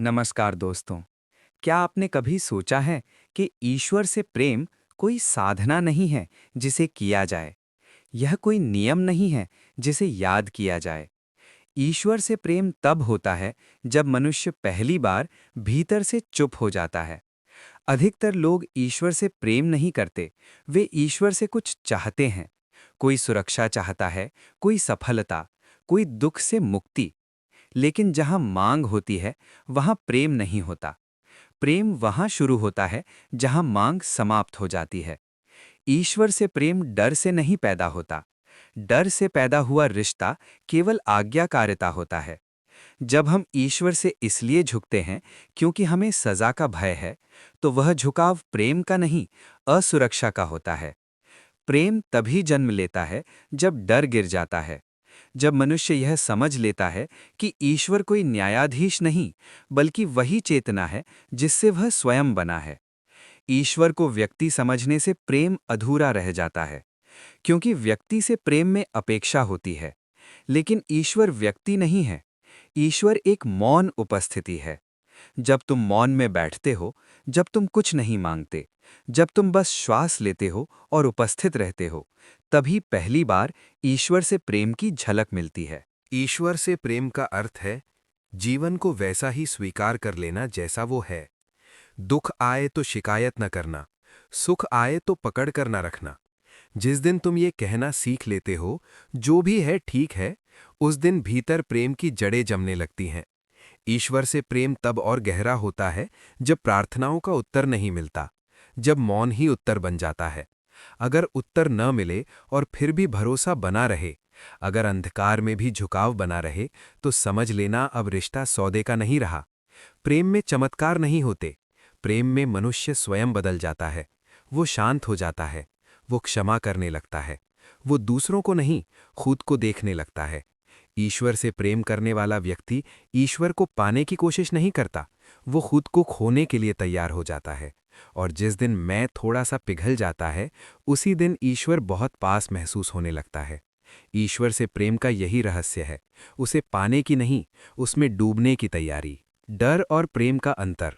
नमस्कार दोस्तों। क्या आपने कभी सोचा है कि ईश्वर से प्रेम कोई साधना नहीं है जिसे किया जाए। यह कोई नियम नहीं है जिसे याद किया जाए। ईश्वर से प्रेम तब होता है जब मनुष्य पहली बार भीतर से चुप हो जाता है। अधिकतर लोग ईश्वर से प्रेम नहीं करते, वे ईश्वर से कुछ चाहते हैं। कोई सुरक्षा चाहता है, कोई सफलता, कोई दुख से मुक्ति। लेकिन जहां मांग होती है, वहां प्रेम नहीं होता। प्रेम वहां शुरू होता है जहां मांग समाप्त हो जाती है। ईश्वर से प्रेम डर से नहीं पैदा होता। डर से पैदा हुआ रिश्ता केवल आज्ञाकारिता होता है। जब हम ईश्वर से इसलिए झुकते हैं क्योंकि हमें सजा का भय है, तो वह झुकाव प्रेम का नहीं, असुरक्षा का होता है। प्रेम तभी जन्म लेता है जब डर गिर जाता है। जब मनुष्य यह समझ लेता है कि ईश्वर कोई न्यायाधीश नहीं, बल्कि वही चेतना है जिससे वह स्वयं बना है। ईश्वर को व्यक्ति समझने से प्रेम अधूरा रह जाता है, क्योंकि व्यक्ति से प्रेम में अपेक्षा होती है। लेकिन ईश्वर व्यक्ति नहीं है। ईश्वर एक मौन उपस्थिति है। जब तुम मौन में बैठते हो, जब तुम कुछ नहीं मांगते, जब तुम बस श्वास लेते हो और उपस्थित रहते हो, तभी पहली बार ईश्वर से प्रेम की झलक मिलती है। ईश्वर से प्रेम का अर्थ है जीवन को वैसा ही स्वीकार कर लेना जैसा वो है। दुख आए तो शिकायत न करना, सुख आए तो पकड़ कर न रखना। जिस दिन तुम ये कहना सीख लेते हो, जो भी है ठीक है, उस दिन भीतर प्रेम की जड़ें जमने लगती हैं। ईश्वर से प्रेम तब और गहरा होता है जब प्रार्थनाओं का उत्तर नहीं मिलता, जब मौन ही उत्तर बन जाता है। अगर उत्तर न मिले और फिर भी भरोसा बना रहे, अगर अंधकार में भी झुकाव बना रहे, तो समझ लेना अब रिश्ता सौदे का नहीं रहा। प्रेम में चमत्कार नहीं होते। प्रेम में मनुष्य स्वयं बदल जाता है। वो शांत हो जाता है, वो क्षमा करने लगता है, वो दूसरों को नहीं, खुद को देखने लगता है। ईश्वर से प्रेम करने वाला व्यक्ति ईश्वर को पाने की कोशिश नहीं करता, वो खुद को खोने के लिए तैयार हो जाता है। और जिस दिन मैं थोड़ा सा पिघल जाता है, उसी दिन ईश्वर बहुत पास महसूस होने लगता है। ईश्वर से प्रेम का यही रहस्य है, उसे पाने की नहीं, उसमें डूबने की तैयारी। डर और प्रेम का अंतर।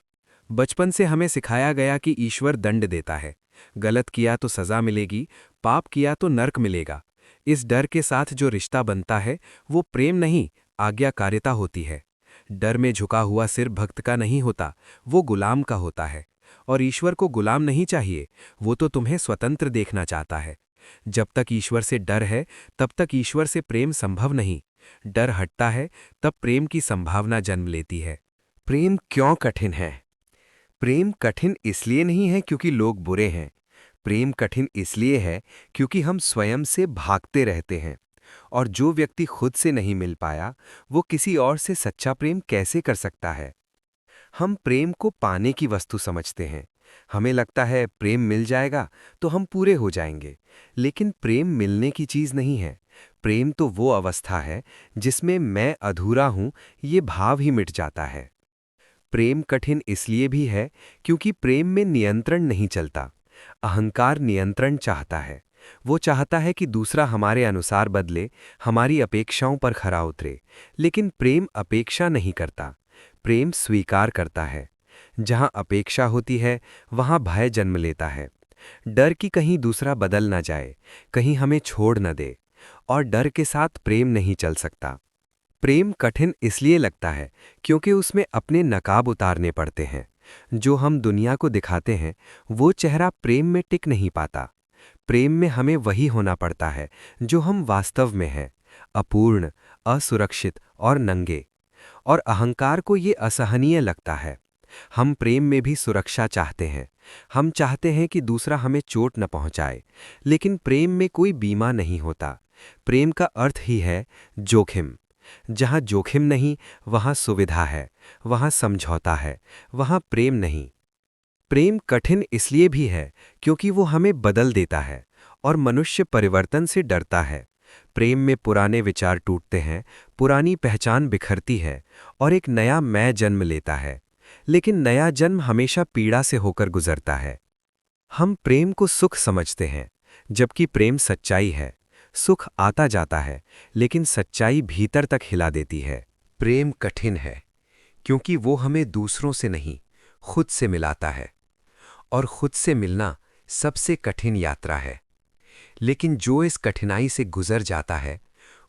बचपन से हमें सिखाया गया कि ईश्वर दंड देता है। गलत किया तो सजा मिलेगी, पाप किया तो नर्क मिलेगा। इस डर के साथ जो रिश्ता बनता है, वो प्रेम नहीं, आज्ञाकारिता होती है। डर में झुका हुआ सिर भक्त का नहीं होता, वो गुलाम का होता है। और ईश्वर को गुलाम नहीं चाहिए, वो तो तुम्हें स्वतंत्र देखना चाहता है। जब तक ईश्वर से डर है, तब तक ईश्वर से प्रेम संभव नहीं। डर हटता है, तब प्रेम की संभावना जन्म लेती है। प्रेम क्यों कठिन है? प्रेम कठिन इसलिए नहीं है क्योंकि लोग बुरे हैं। प्रेम कठिन इसलिए है क्योंकि हम स्वयं से भागते रहते हैं। और जो व्यक्ति खुद से नहीं मिल पाया, वो किसी और से सच्चा प्रेम कैसे कर सकता है? हम प्रेम को पाने की वस्तु समझते हैं। हमें लगता है प्रेम मिल जाएगा तो हम पूरे हो जाएंगे। लेकिन प्रेम मिलने की चीज नहीं है। प्रेम तो वो अवस्था है जिसमें मैं अधूरा हूं, ये भाव ही मिट जाता है। प्रेम कठिन इसलिए भी है क्योंकि प्रेम में नियंत्रण नहीं चलता। अहंकार नियंत्रण चाहता है। वो चाहता है कि दूसरा हमारे अनुसार बदले, हमारी अपेक्षाओं पर खरा उतरे। लेकिन प्रेम अपेक्षा नहीं करता, प्रेम स्वीकार करता है। जहां अपेक्षा होती है, वहां भय जन्म लेता है। डर कि कहीं दूसरा बदल ना जाए, कहीं हमें छोड़ न दे। और डर के साथ प्रेम नहीं चल सकता। प्रेम कठिन इसलिए लगता है क्योंकि उसमें अपने नकाब उतारने पड़ते हैं। जो हम दुनिया को दिखाते हैं, वो चेहरा प्रेम में टिक नहीं पाता। प्रेम में हमें वही होना पड़ता है जो हम वास्तव में हैं, अपूर्ण, असुरक्षित और नंगे। और अहंकार को ये असहनीय लगता है। हम प्रेम में भी सुरक्षा चाहते हैं। हम चाहते हैं कि दूसरा हमें चोट न पहुंचाए। लेकिन प्रेम में कोई बीमा नहीं होता। प्रेम का अर्थ ही है जोखिम। जहां जोखिम नहीं, वहां सुविधा है, वहां समझौता है, वहां प्रेम नहीं। प्रेम कठिन इसलिए भी है क्योंकि वो हमें बदल देता है। और मनुष्य परिवर्तन से डरता है। प्रेम में पुराने विचार टूटते हैं, पुरानी पहचान बिखरती है, और एक नया मैं जन्म लेता है। लेकिन नया जन्म हमेशा पीड़ा से होकर गुजरता है। हम प्रेम को सुख समझते हैं, जबकि प्रेम सच्चाई है। सुख आता जाता है, लेकिन सच्चाई भीतर तक हिला देती है। प्रेम कठिन है क्योंकि वो हमें दूसरों से नहीं, खुद से मिलाता है। और खुद से मिलना सबसे कठिन यात्रा है। लेकिन जो इस कठिनाई से गुजर जाता है,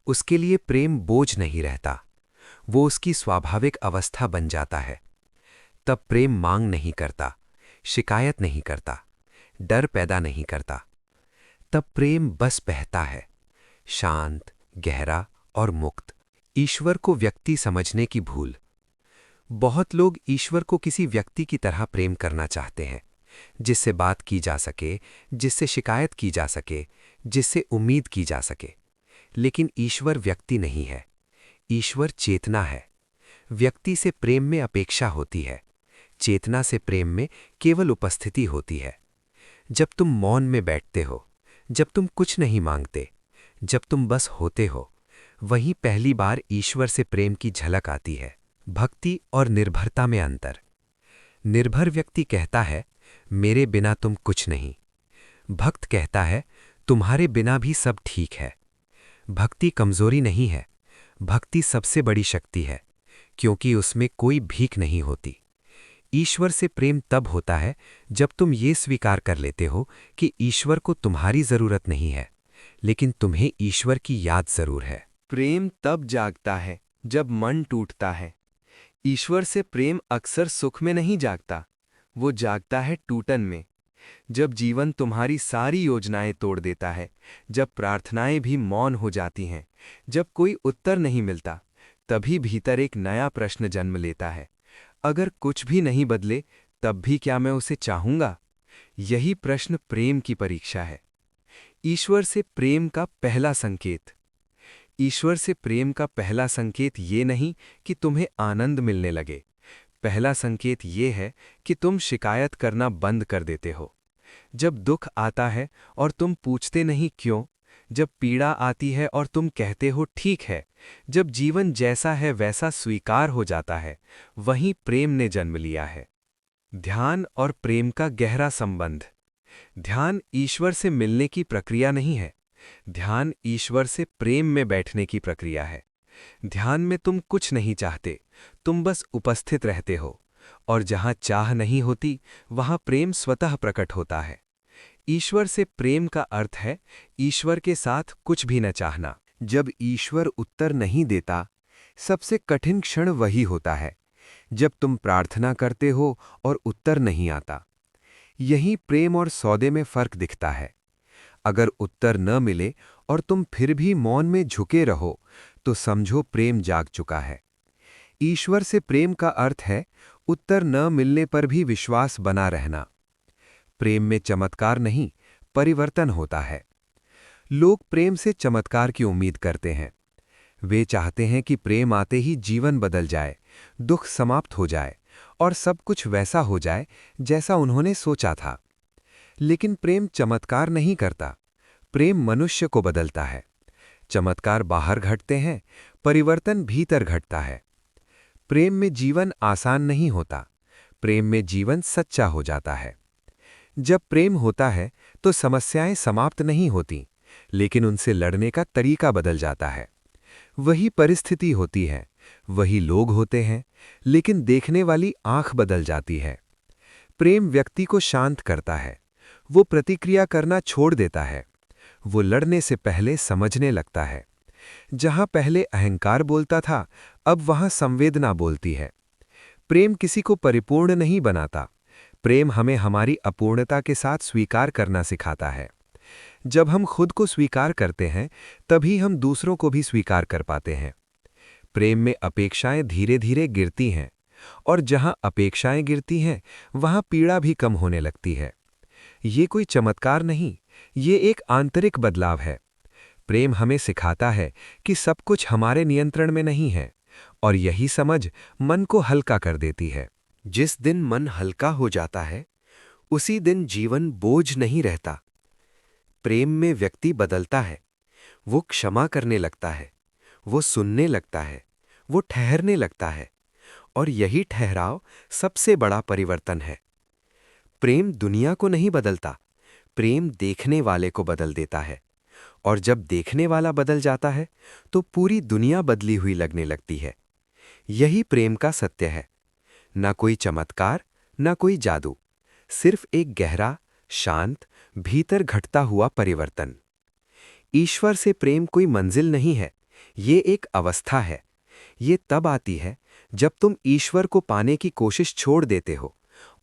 उसके लिए प्रेम बोझ नहीं रहता, वो उसकी स्वाभाविक अवस्था बन जाता है। तब प्रेम मांग नहीं करता, शिकायत नहीं करता, डर पैदा नहीं करता। तब प्रेम बस बहता है, शांत, गहरा और मुक्त। ईश्वर को व्यक्ति समझने की भूल। बहुत लोग ईश्वर को किसी व्यक्ति की तरह प्रेम करना चाहते हैं, जिससे बात की जा सके, जिससे शिकायत की जा सके, जिससे उम्मीद की जा सके। लेकिन ईश्वर व्यक्ति नहीं है, ईश्वर चेतना है। व्यक्ति से प्रेम में अपेक्षा होती है, चेतना से प्रेम में केवल उपस्थिति होती है। जब तुम मौन में बैठते हो, जब तुम कुछ नहीं मांगते, जब तुम बस होते हो, वहीं पहली बार ईश्वर से प्रेम की झलक आती है। भक्ति और निर्भरता में अंतर। निर्भर व्यक्ति कहता है, मेरे बिना तुम कुछ नहीं। भक्त कहता है, तुम्हारे बिना भी सब ठीक है। भक्ति कमजोरी नहीं है, भक्ति सबसे बड़ी शक्ति है, क्योंकि उसमें कोई भीख नहीं होती। ईश्वर से प्रेम तब होता है जब तुम ये स्वीकार कर लेते हो कि ईश्वर को तुम्हारी जरूरत नहीं है, लेकिन तुम्हें ईश्वर की याद जरूर है। प्रेम तब जागता है जब मन टूटता है। ईश्वर से प्रेम अक्सर सुख में नहीं जागता, वो जागता है टूटन में। जब जीवन तुम्हारी सारी योजनाएं तोड़ देता है, जब प्रार्थनाएं भी मौन हो जाती हैं, जब कोई उत्तर नहीं मिलता, तभी भीतर एक नया प्रश्न जन्म लेता है, अगर कुछ भी नहीं बदले तब भी क्या मैं उसे चाहूंगा? यही प्रश्न प्रेम की परीक्षा है। ईश्वर से प्रेम का पहला संकेत। ईश्वर से प्रेम का पहला संकेत ये नहीं कि तुम्हें आनंद मिलने लगे। पहला संकेत ये है कि तुम शिकायत करना बंद कर देते हो। जब दुख आता है और तुम पूछते नहीं क्यों, जब पीड़ा आती है और तुम कहते हो ठीक है, जब जीवन जैसा है वैसा स्वीकार हो जाता है, वहीं प्रेम ने जन्म लिया है। ध्यान और प्रेम का गहरा संबंध। ध्यान ईश्वर से मिलने की प्रक्रिया नहीं है, ध्यान ईश्वर से प्रेम में बैठने की प्रक्रिया है। ध्यान में तुम कुछ नहीं चाहते, तुम बस उपस्थित रहते हो, और जहां चाह नहीं होती वहां प्रेम स्वतः प्रकट होता है। ईश्वर से प्रेम का अर्थ है ईश्वर के साथ कुछ भी न चाहना। जब ईश्वर उत्तर नहीं देता, सबसे कठिन क्षण वही होता है जब तुम प्रार्थना करते हो और उत्तर नहीं आता। यही प्रेम और सौदे में फर्क दिखता है। अगर उत्तर न मिले और तुम फिर भी मौन में झुके रहो, तो समझो प्रेम जाग चुका है। ईश्वर से प्रेम का अर्थ है उत्तर न मिलने पर भी विश्वास बना रहना। प्रेम में चमत्कार नहीं, परिवर्तन होता है। लोग प्रेम से चमत्कार की उम्मीद करते हैं। वे चाहते हैं कि प्रेम आते ही जीवन बदल जाए, दुख समाप्त हो जाए और सब कुछ वैसा हो जाए जैसा उन्होंने सोचा था। लेकिन प्रेम चमत्कार नहीं करता, प्रेम मनुष्य को बदलता है। चमत्कार बाहर घटते हैं, परिवर्तन भीतर घटता है। प्रेम में जीवन आसान नहीं होता, प्रेम में जीवन सच्चा हो जाता है। जब प्रेम होता है तो समस्याएं समाप्त नहीं होती, लेकिन उनसे लड़ने का तरीका बदल जाता है। वही परिस्थिति होती है, वही लोग होते हैं, लेकिन देखने वाली आंख बदल जाती है। प्रेम व्यक्ति को शांत करता है, वो प्रतिक्रिया करना छोड़ देता है, वो लड़ने से पहले समझने लगता है। जहां पहले अहंकार बोलता था, अब वहां संवेदना बोलती है। प्रेम किसी को परिपूर्ण नहीं बनाता, प्रेम हमें हमारी अपूर्णता के साथ स्वीकार करना सिखाता है। जब हम खुद को स्वीकार करते हैं, तभी हम दूसरों को भी स्वीकार कर पाते हैं। प्रेम में अपेक्षाएं धीरे धीरे गिरती हैं, और जहां अपेक्षाएं गिरती हैं, वहां पीड़ा भी कम होने लगती है। ये कोई चमत्कार नहीं, ये एक आंतरिक बदलाव है। प्रेम हमें सिखाता है कि सब कुछ हमारे नियंत्रण में नहीं है, और यही समझ मन को हल्का कर देती है। जिस दिन मन हल्का हो जाता है, उसी दिन जीवन बोझ नहीं रहता। प्रेम में व्यक्ति बदलता है, वो क्षमा करने लगता है, वो सुनने लगता है, वो ठहरने लगता है, और यही ठहराव सबसे बड़ा परिवर्तन है। प्रेम दुनिया को नहीं बदलता, प्रेम देखने वाले को बदल देता है, और जब देखने वाला बदल जाता है तो पूरी दुनिया बदली हुई लगने लगती है। यही प्रेम का सत्य है। ना कोई चमत्कार, ना कोई जादू, सिर्फ एक गहरा, शांत, भीतर घटता हुआ परिवर्तन। ईश्वर से प्रेम कोई मंजिल नहीं है, ये एक अवस्था है। ये तब आती है जब तुम ईश्वर को पाने की कोशिश छोड़ देते हो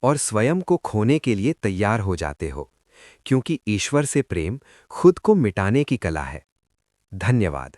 और स्वयं को खोने के लिए तैयार हो जाते हो, क्योंकि ईश्वर से प्रेम खुद को मिटाने की कला है। धन्यवाद।